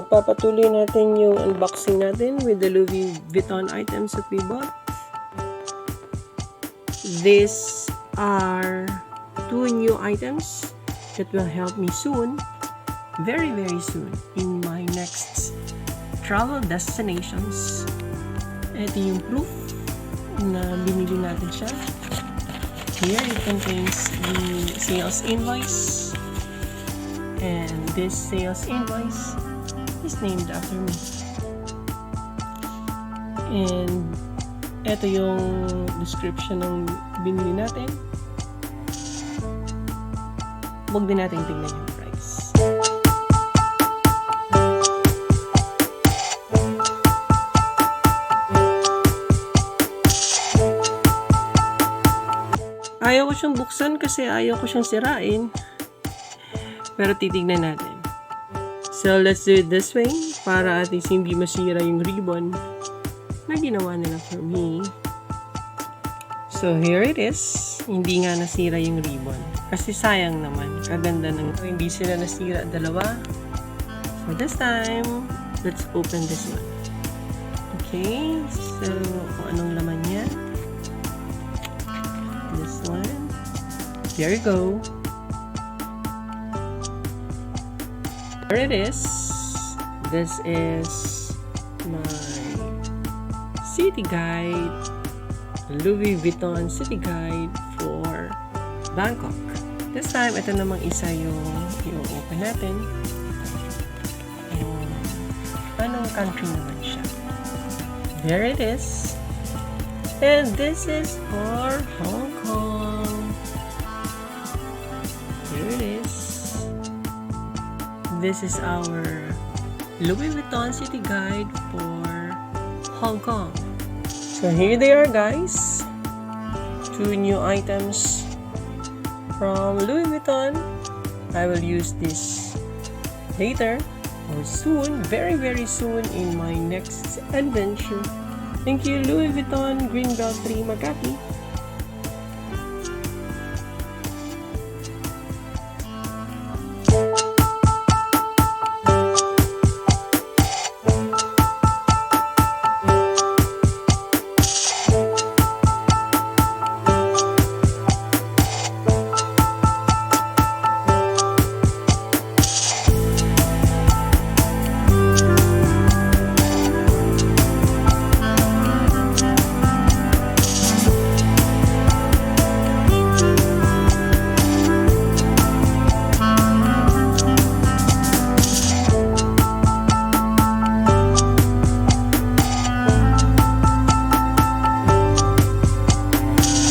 pagpapatuloy natin yung unboxing natin with the Louis Vuitton items that we bought. These are 2 new items that will help me soon, very soon, in my next travel destinations. Ito yung proof na binili natin siya. Here it contains the sales invoice, and this sales invoice is named after me. And ito yung description ng binili natin. Huwag din natin tingnan yung price. Ayaw ko siyang buksan kasi ayaw ko siyang sirain. Pero titignan natin. So, let's do it this way para at least hindi masira yung ribbon na ginawa nila for me. So, here it is. Hindi nga nasira yung ribbon. Kasi sayang naman. Kaganda ng hindi sila nasira dalawa. For this time, let's open this one. Okay. So, kung anong laman niya. This one. There you go. There it is. This is my city guide, Louis Vuitton city guide for Bangkok. This time, ito namang isa yung i-open natin. Anong country naman siya? There it is. And this is for Hong Kong. Here it is. This is our Louis Vuitton city guide for Hong Kong. So here they are, guys. 2 new items from Louis Vuitton. I will use this later or soon, very soon in my next adventure. Thank you, Louis Vuitton, Greenbelt 3, Makati.